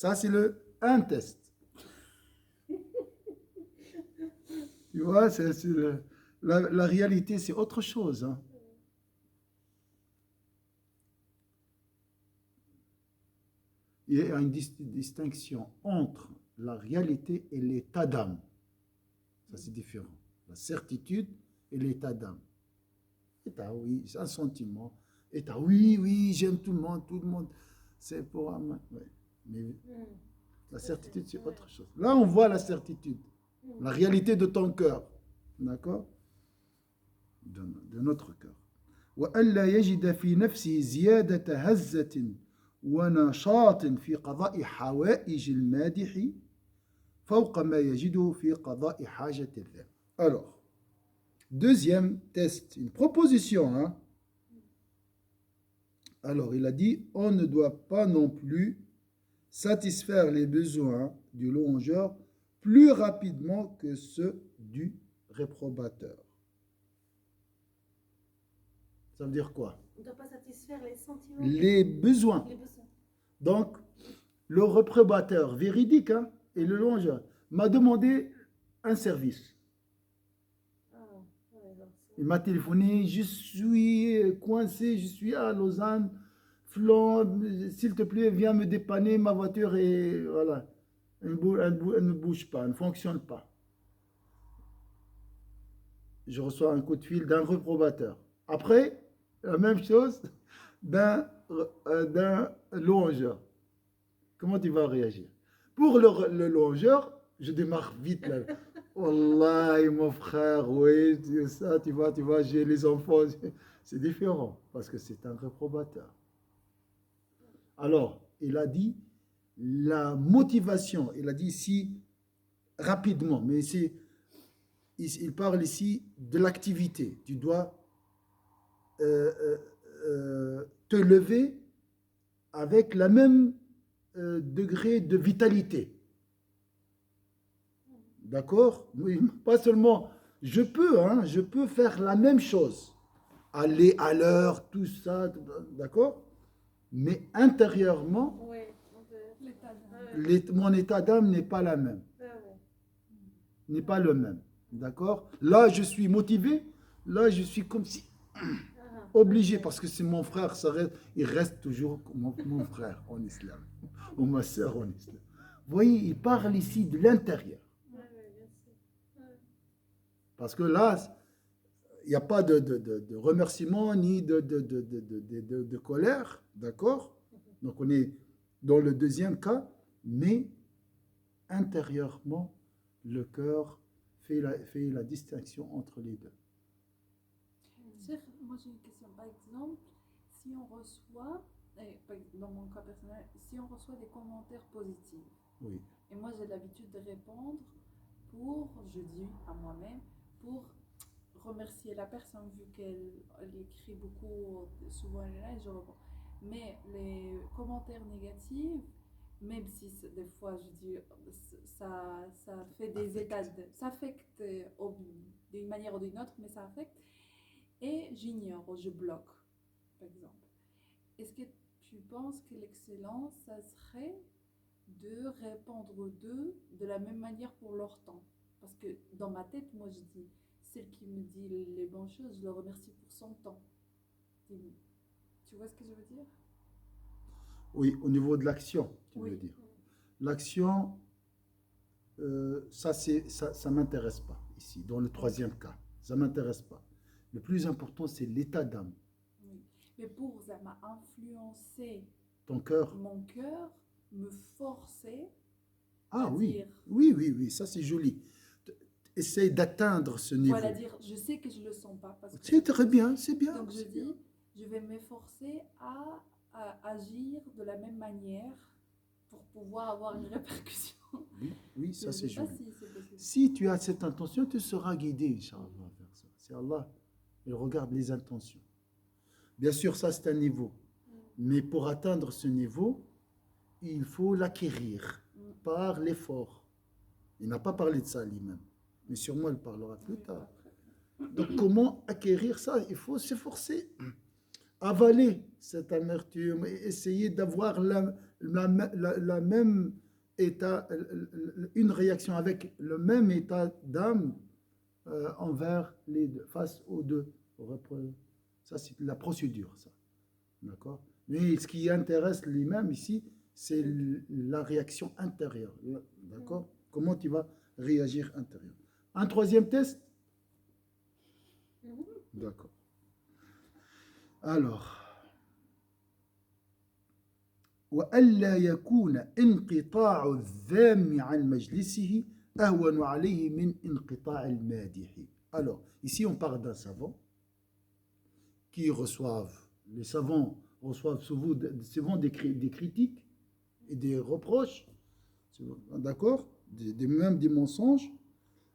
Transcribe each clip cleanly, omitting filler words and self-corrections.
Ça, c'est un test. Tu vois, la réalité, c'est autre chose. Hein. Il y a une distinction entre la réalité et l'état d'âme. Ça, c'est différent. La certitude et l'état d'âme. État, oui, c'est un sentiment. État, oui, oui, j'aime tout le monde, c'est pour un... Ouais. Mais la certitude, c'est autre chose. Là, on voit la certitude, la réalité de ton cœur. D'accord? De notre cœur. وألا يجد في نفسه زيادة هزة ونشاط في قضاء حوائج المادح فوق ما يجده في قضاء حاجة الله. Alors, deuxième test, une proposition. Hein? Alors, il a dit, on ne doit pas non plus satisfaire les besoins du louangeur plus rapidement que ceux du réprobateur. Ça veut dire quoi? On ne doit pas satisfaire les sentiments. Les besoins. Donc, le réprobateur véridique hein, et le louangeur m'a demandé un service. Il m'a téléphoné, je suis coincé, je suis à Lausanne, Flan, s'il te plaît, viens me dépanner, ma voiture est, voilà, elle ne bouge pas, elle ne fonctionne pas. Je reçois un coup de fil d'un réprobateur. Après, la même chose d'un louangeur. Comment tu vas réagir? Pour le louangeur, je démarre vite là. Wallahi, mon frère, oui, ça, tu vois, j'ai les enfants. C'est différent, parce que c'est un réprobateur. Alors, il a dit, la motivation, il a dit ici, rapidement, mais il parle ici de l'activité. Tu dois te lever avec la même degré de vitalité. D'accord? Oui, pas seulement, je peux faire la même chose, aller à l'heure, tout ça, d'accord? Mais intérieurement, mon état d'âme n'est pas la même, n'est pas le même, d'accord? Là, je suis motivé, là, je suis comme si obligé, parce que c'est mon frère, il reste toujours mon frère en islam, ou ma soeur en islam. Vous voyez, il parle ici de l'intérieur. Parce que là, il n'y a pas de remerciement ni de colère, d'accord? Donc on est dans le deuxième cas, mais intérieurement, le cœur fait la distinction entre les deux. Moi j'ai une question. Par exemple, si on reçoit, dans mon cas personnel, si on reçoit des commentaires positifs, oui. Et moi j'ai l'habitude de répondre je dis à moi-même, pour remercier la personne vu qu'elle écrit beaucoup, souvent elle est là et je réponds. Mais les commentaires négatifs, même si des fois je dis ça fait des états ça affecte d'une manière ou d'une autre, mais ça affecte et j'ignore, je bloque par exemple. Est-ce que tu penses que l'excellence ça serait de répondre d'eux de la même manière pour leur temps? Parce que dans ma tête, moi je dis, celle qui me dit les bonnes choses, je le remercie pour son temps. Tu vois ce que je veux dire? Oui, au niveau de l'action, tu oui. veux dire. L'action, ça ne m'intéresse pas ici, dans le troisième cas. Ça ne m'intéresse pas. Le plus important, c'est l'état d'âme. Oui. Mais pour ça m'a influencé ton cœur, mon cœur, me forcer ah à oui, dire... oui, ça c'est joli. Essaye d'atteindre ce niveau. Voilà, dire, je sais que je ne le sens pas. C'est très bien, c'est bien. Donc je dis, je vais m'efforcer à agir de la même manière pour pouvoir avoir une répercussion. Oui, ça c'est joli. Si tu as cette intention, tu seras guidé, Inch'Allah, vers ça. C'est Allah, il regarde les intentions. Bien sûr, ça c'est un niveau. Mais pour atteindre ce niveau, il faut l'acquérir par l'effort. Il n'a pas parlé de ça lui-même, mais sûrement il parlera plus tard. Donc comment acquérir ça? Il faut s'efforcer, avaler cette amertume et essayer d'avoir la même état, une réaction avec le même état d'âme envers les deux, face aux deux. Ça, c'est la procédure, ça. D'accord? Mais ce qui intéresse l'imam ici, c'est la réaction intérieure. D'accord? Comment tu vas réagir intérieure. Un troisième test? D'accord. Alors, وألا يكون انقطاع الذام عن مجلسه أهون عليه من انقطاع المادح. Alors, ici on parle d'un savant qui les savants reçoivent souvent des critiques et des reproches, d'accord, même des mensonges.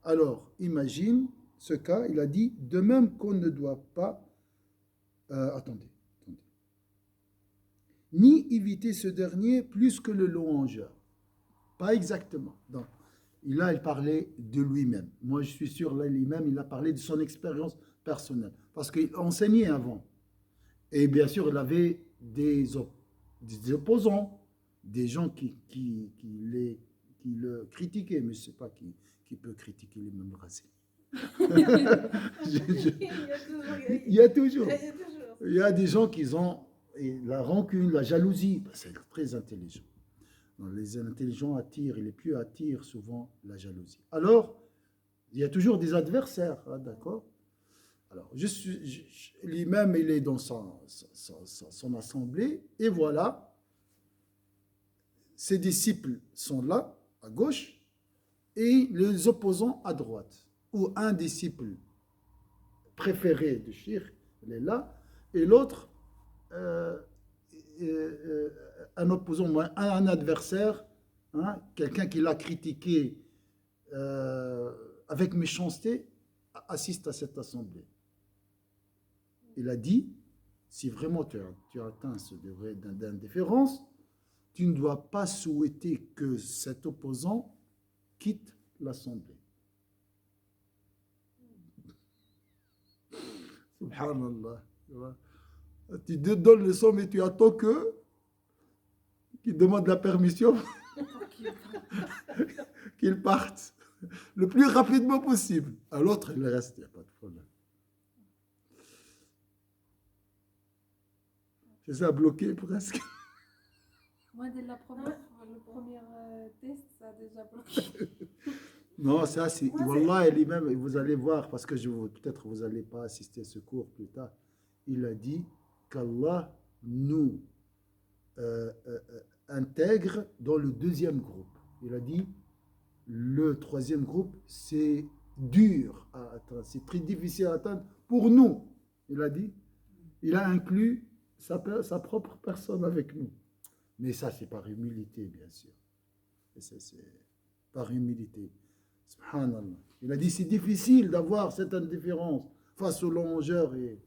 Alors, imagine ce cas, il a dit, de même qu'on ne doit pas, attendez, ni éviter ce dernier plus que le louangeur. Pas exactement. Donc, là, il parlait de lui-même. Moi, je suis sûr, là, lui-même, il a parlé de son expérience personnelle. Parce qu'il enseignait avant. Et bien sûr, il avait des opposants, des gens qui le critiquaient. Mais je ne sais pas qui peut critiquer les mêmes racines. Il y a toujours. Il y a des gens qui ont la rancune, la jalousie. C'est très intelligent. Les intelligents attirent, et les plus attirent souvent la jalousie. Alors, il y a toujours des adversaires, hein, d'accord? Alors, lui-même, il est dans son assemblée, et voilà, ses disciples sont là, à gauche, et les opposants à droite. Ou un disciple préféré de Cheikh, il est là, et l'autre, un opposant, un adversaire, hein, quelqu'un qui l'a critiqué avec méchanceté, assiste à cette assemblée. Il a dit, si vraiment tu as atteint ce degré d'indifférence, tu ne dois pas souhaiter que cet opposant quitte l'assemblée. Subhanallah. Tu te donnes le son, mais tu attends qu'il demande la permission qu'il parte le plus rapidement possible. À l'autre, il reste, il n'y a pas de problème. C'est ça, bloqué presque. Moi, dès le premier test, ça a déjà bloqué. Non, ça, c'est. Wallah, lui-même, vous allez voir, parce que peut-être vous n'allez pas assister à ce cours plus tard. Il a dit qu'Allah nous intègre dans le deuxième groupe. Il a dit le troisième groupe, c'est dur à atteindre, c'est très difficile à atteindre pour nous. Il a dit, il a inclus sa propre personne avec nous. Mais ça, c'est par humilité, bien sûr. Et c'est par humilité. Subhanallah. Il a dit, c'est difficile d'avoir cette indifférence face aux longeurs et...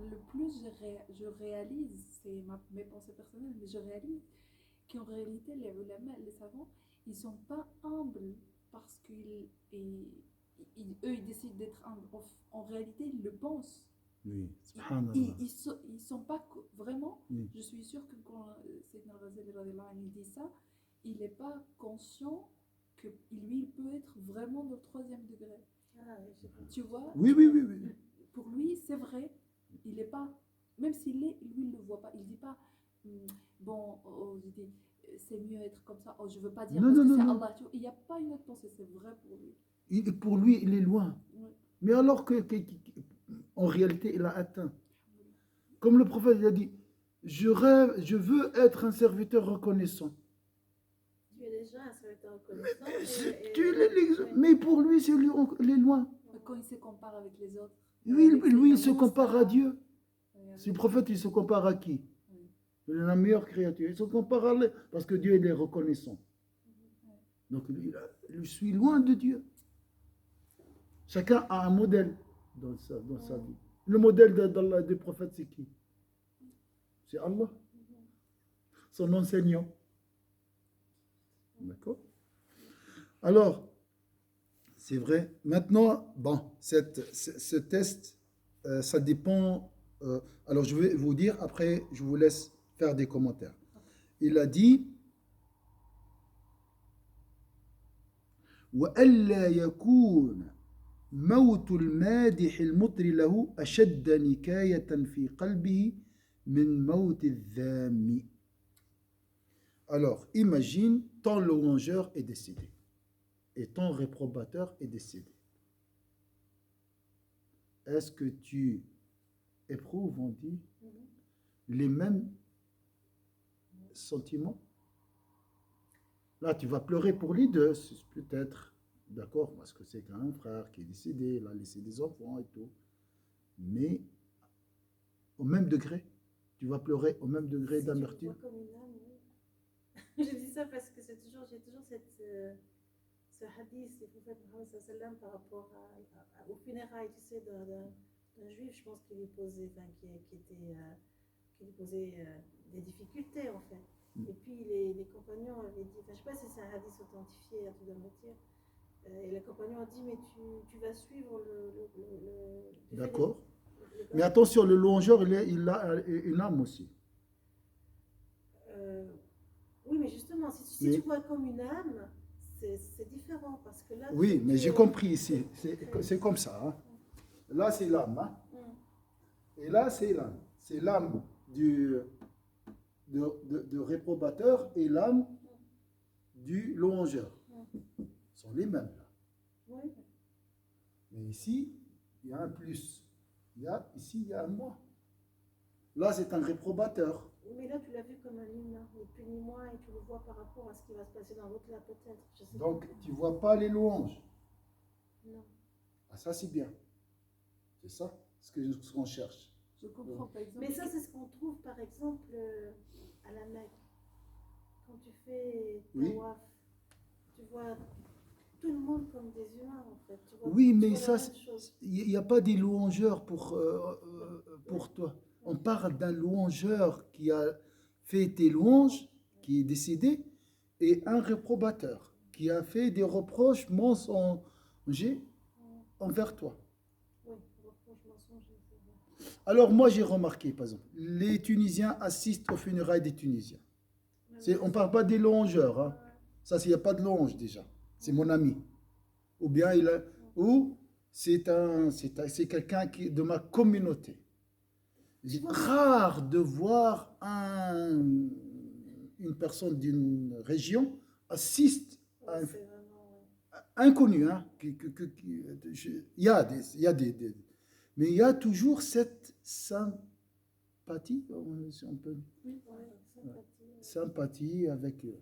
Le plus je réalise, c'est mes pensées personnelles, mais je réalise qu'en réalité, les ulama, les savants, ils ne sont pas humbles parce qu'eux, ils décident d'être humbles. En réalité, ils le pensent. Oui, subhanallah. Ils ne sont pas vraiment. Oui. Je suis sûre que quand Sayyidina Razali dit ça, il n'est pas conscient que lui, il peut être vraiment dans le troisième degré. Ah, tu vois? Oui. Pour lui, c'est vrai. Il n'est pas, même s'il l'est, lui, il ne le voit pas. Il ne dit pas, bon, c'est mieux être comme ça. Oh, je ne veux pas dire non, parce que non, c'est non. Allah. Il n'y a pas une autre pensée, c'est vrai pour lui. Pour lui, il est loin. Oui. Mais alors en réalité, il a atteint. Comme le prophète il a dit, je veux être un serviteur reconnaissant. Tu es déjà un serviteur reconnaissant. Mais pour lui, il est loin. Quand il se compare avec les autres. Oui, lui, il se compare à Dieu. Si le prophète, il se compare à qui? Il est la meilleure créature. Il se compare à lui, parce que Dieu, il est reconnaissant. Donc, il suis loin de Dieu. Chacun a un modèle dans sa vie. Le modèle des prophètes, c'est qui? C'est Allah. Son enseignant. D'accord? Alors, c'est vrai. Maintenant, bon, ce test, ça dépend. Alors, je vais vous dire, après, je vous laisse faire des commentaires. Il a dit وَأَلَّا يَكُونَ موت المادح المطر له أشد نكاية في قلبه من موت الذام. Alors, imagine, ton louangeur est décédé et ton réprobateur est décédé. Est-ce que tu éprouves, on dit, les mêmes sentiments? Là, tu vas pleurer pour les deux, peut-être, d'accord, parce que c'est un frère qui est décédé, il a laissé des enfants et tout. Mais au même degré, tu vas pleurer au même degré Si d'amertume. tu le vois comme une âme, oui. Je dis ça parce que j'ai toujours ce hadith du prophète Mohammed sallallahu alayhi wa sallam par rapport aux funérailles, tu sais, d'un juif, je pense, qui lui posait, enfin, qui lui posait des difficultés en fait. Et puis les compagnons avaient dit, enfin, je ne sais pas si c'est un hadith authentifié, tu dois me dire. Et les compagnons ont dit, mais tu vas suivre le D'accord. Mais attention, le louangeur, il a une âme aussi. Oui, mais justement, si tu vois comme une âme, c'est différent parce que là. Oui, mais j'ai compris ici. C'est comme ça. Hein. Là, c'est l'âme. Hein. Et là, c'est l'âme. C'est l'âme de réprobateur et l'âme du louangeur. Ce sont les mêmes. Là. Oui. Mais ici, il y a un plus. Ici, il y a un moins. Là, c'est un réprobateur. Mais là, tu l'as vu comme un humain, ni plus ni moins, et tu le vois par rapport à ce qui va se passer dans l'autre là, peut-être. Donc, tu ne vois pas les louanges. Non. Ah, ça, c'est bien. C'est ça ce qu'on cherche. Je comprends, par exemple. Mais ça, c'est ce qu'on trouve, par exemple, à la Mecque. Quand tu fais tawaf, tu vois tout le monde comme des humains, en fait. Tu vois, oui, mais vois ça, il n'y a pas des louangeurs pour toi. On parle d'un louangeur qui a fait tes louanges, qui est décédé, et un réprobateur qui a fait des reproches mensongers envers toi. Oui, reproches mensongers, c'est vrai. Alors moi j'ai remarqué, par exemple, les Tunisiens assistent aux funérailles des Tunisiens. On ne parle pas des louangeurs. Hein. Ça, il n'y a pas de louange déjà. C'est mon ami. Ou bien c'est quelqu'un de ma communauté. C'est rare de voir une personne d'une région assiste à un inconnu. Hein, il y a mais il y a toujours cette sympathie, si on peut sympathie avec eux.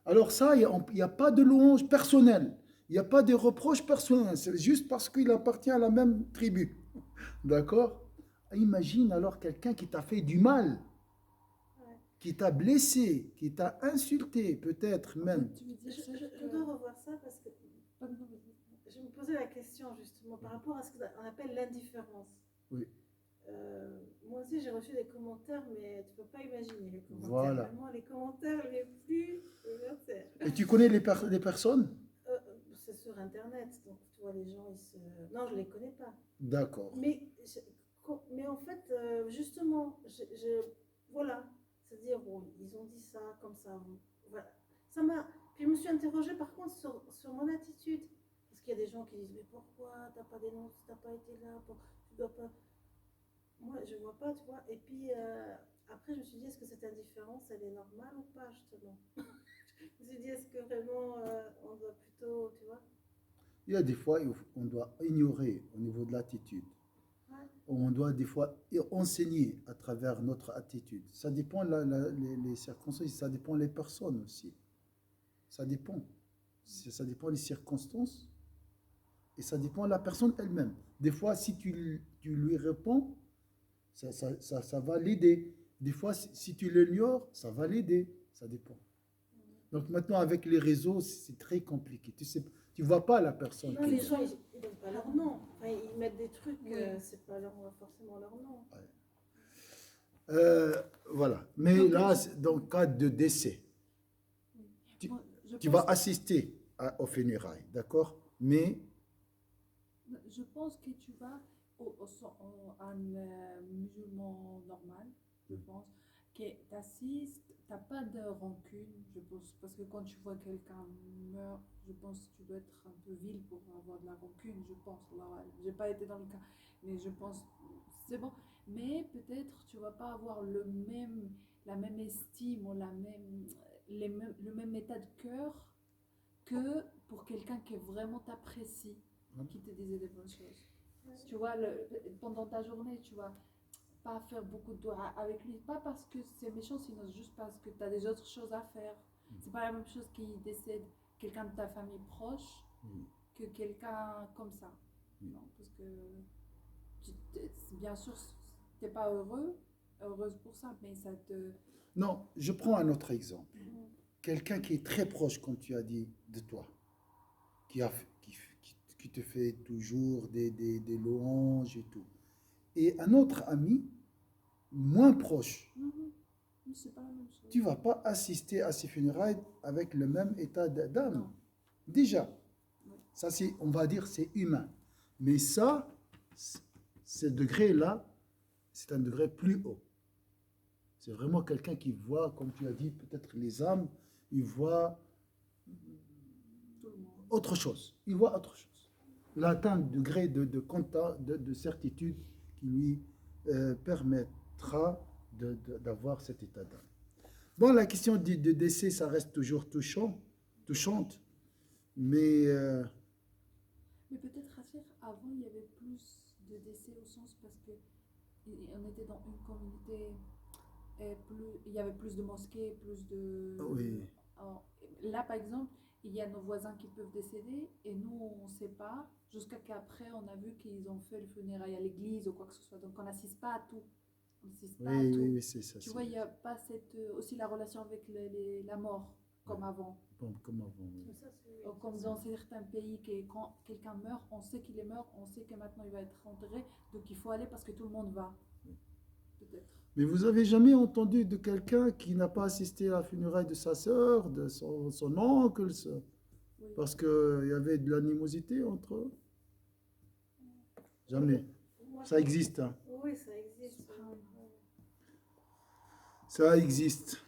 Alors ça, il n'y a pas de louange personnelle. Il n'y a pas de reproches personnels. C'est juste parce qu'il appartient à la même tribu. D'accord? Imagine alors quelqu'un qui t'a fait du mal, qui t'a blessé, qui t'a insulté, peut-être même. Je dois revoir ça parce que je me posais la question justement par rapport à ce qu'on appelle l'indifférence. Oui. Moi aussi, j'ai reçu des commentaires, mais tu ne peux pas imaginer les commentaires. Voilà. Vraiment, les commentaires les plus... Et tu connais les personnes? C'est sur Internet, donc tu vois, les gens, ils se... Non, je ne les connais pas. D'accord. Mais en fait, justement, voilà, c'est-à-dire, bon, ils ont dit ça, comme ça, voilà. Ça m'a... Puis je me suis interrogée par contre sur mon attitude. Parce qu'il y a des gens qui disent, mais pourquoi tu n'as pas dénoncé, tu n'as pas été là, tu dois pas... Moi, je ne vois pas, tu vois. Et puis, après, je me suis dit, est-ce que cette indifférence, elle est normale ou pas, justement? Je me suis dit, est-ce que vraiment, on doit plutôt, tu vois? Il y a des fois, on doit ignorer au niveau de l'attitude. Ouais. On doit des fois enseigner à travers notre attitude. Ça dépend les circonstances, ça dépend les personnes aussi. Ça dépend. Ça dépend des circonstances et ça dépend de la personne elle-même. Des fois, si tu lui réponds, ça va l'aider. Des fois, si tu l'ignores, ça va l'aider. Ça dépend. Donc maintenant, avec les réseaux, c'est très compliqué. Tu vois pas la personne. Non, les gens, ils ne donnent pas leur nom. Enfin, ils mettent des trucs, c'est pas forcément leur nom. Ouais. Voilà. Mais donc, là, dans le cas de décès, tu vas assister aux funérailles, d'accord? Mais je pense que tu vas un musulman normal, je pense, t'assistes, t'as pas de rancune, je pense. Parce que quand tu vois quelqu'un meurt, je pense que tu dois être un peu vil pour avoir de la rancune, je pense. Alors, j'ai pas été dans le cas, mais je pense, c'est bon. Mais peut-être tu vas pas avoir la même estime ou le même état de cœur que pour quelqu'un qui vraiment t'apprécie, qui te disait des bonnes choses. Tu vois, pendant ta journée, tu vas pas faire beaucoup de doigts avec lui, pas parce que c'est méchant, sinon juste parce que tu as des autres choses à faire. C'est pas la même chose qui décède quelqu'un de ta famille proche que quelqu'un comme ça. Non, parce que bien sûr, t'es pas heureuse pour ça, mais ça te... Non, je prends un autre exemple. Quelqu'un qui est très proche, comme tu as dit, de toi, qui, a, qui te fait toujours des louanges et tout. Et un autre ami, moins proche, Mais c'est pas la même chose. tu ne vas pas assister à ses funérailles avec le même état d'âme. Non. Déjà, Oui. ça c'est, on va dire, c'est humain. Mais ça, ce degré-là, c'est un degré plus haut. C'est vraiment quelqu'un qui voit, comme tu as dit, peut-être les âmes, il voit Tout le monde. autre chose. Il voit autre chose. Il a atteint un degré de certitude qui lui permettra d'avoir cet état d'âme. Bon, la question de décès, ça reste toujours touchante, mais Mais peut-être, Rachel, avant, il y avait plus de décès au sens parce que on était dans une communauté, il y avait plus de mosquées, plus de... oui, Alors, là, par exemple, il y a nos voisins qui peuvent décéder et nous, on ne sait pas, jusqu'à qu'après, on a vu qu'ils ont fait le funérail à l'église ou quoi que ce soit. Donc, on n'assiste pas à tout. On n'assiste pas à tout. oui, c'est ça. Tu vois, il n'y a pas aussi la relation avec la mort comme avant. Bon, comme avant, oui. Ça, c'est- Comme dans certains pays, quand quelqu'un meurt, on sait qu'il est mort, on sait que maintenant il va être enterré, donc il faut aller parce que tout le monde va. Peut-être. Mais vous avez jamais entendu de quelqu'un qui n'a pas assisté à la funéraille de sa sœur, de son oncle, Oui. parce qu'il y avait de l'animosité entre eux? Jamais. Moi, Ça existe, hein. Oui, ça existe. Ça existe.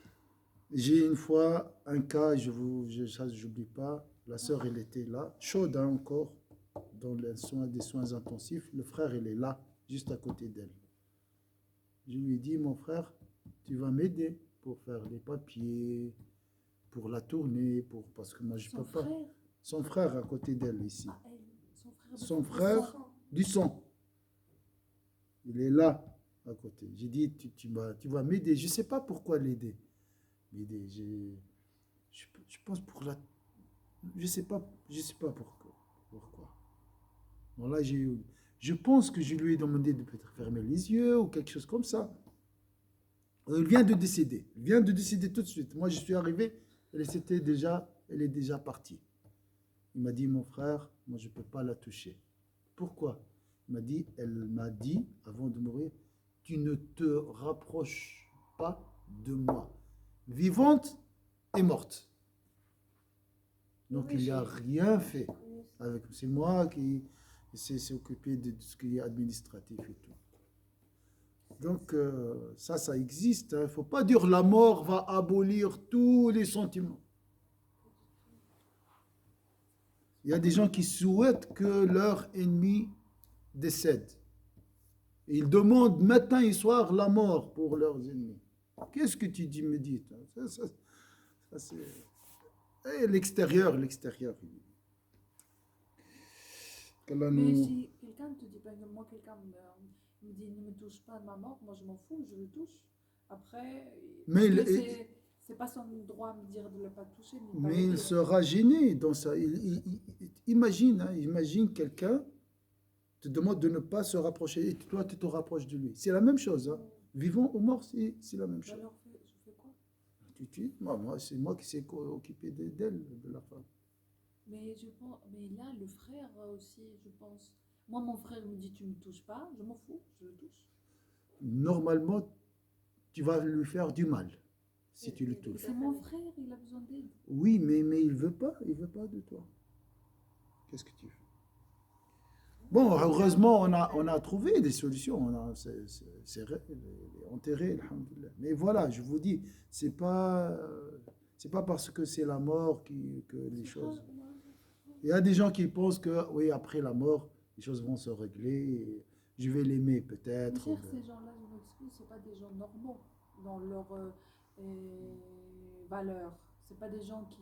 J'ai une fois un cas, ça j'oublie pas, la sœur elle était là, chaude hein, encore, dans des soins intensifs. Le frère il est là, juste à côté d'elle. Je lui ai dit, mon frère, tu vas m'aider pour faire les papiers, pour la tournée, parce que moi je peux pas. Frère, Son frère à côté d'elle ici. elle, Son frère du sang. Il est là à côté. J'ai dit, tu vas m'aider. Je ne sais pas pourquoi l'aider. M'aider. Je pense pour la... Je sais pas pourquoi. Bon, là, je pense que je lui ai demandé de peut-être fermer les yeux ou quelque chose comme ça. Il vient de décéder. Il vient de décéder tout de suite. Moi, je suis arrivé, elle est déjà partie. Il m'a dit, mon frère, moi, je ne peux pas la toucher. Pourquoi? Elle m'a dit, avant de mourir, tu ne te rapproches pas de moi. Vivante et morte. Donc, Oui, il n'y a j'ai- rien fait. C'est moi qui s'est occupé de ce qui est administratif et tout. Donc, ça existe. Il ne faut pas dire la mort va abolir tous les sentiments. Il y a des gens qui souhaitent que leur ennemi décède. Et ils demandent matin et soir la mort pour leurs ennemis. Qu'est-ce que tu dis, me dis ça, c'est... Et l'extérieur. Mais si quelqu'un te dit, par exemple, moi, quelqu'un me dit, ne me touche pas de ma mort, moi je m'en fous, je le touche. Après, Mais c'est pas son droit à me dire de ne pas toucher. Mais il sera gêné dans ça. Imagine quelqu'un te demande de ne pas se rapprocher et toi tu te rapproches de lui. C'est la même chose. Hein. Vivant ou mort, c'est la même chose. Alors, je fais quoi? Moi, c'est moi qui s'est occupé d'elle, de la femme. Mais là, le frère aussi, je pense. Moi, mon frère me dit, tu me touches pas, je m'en fous, je le touche. Normalement, tu vas lui faire du mal si tu le touches. C'est mon frère, il a besoin d'aide. Oui, mais il veut pas de toi. Qu'est-ce que tu fais? Bon, heureusement, on a trouvé des solutions. Enterré, alhamdoulilah. Mais voilà, je vous dis, c'est pas parce que c'est la mort que les choses. Il y a des gens qui pensent que, oui, après la mort, les choses vont se régler. Et je vais l'aimer Mais peut-être. cher, ces gens-là, je m'excuse, c'est pas des gens normaux dans leur valeur. C'est pas des gens qui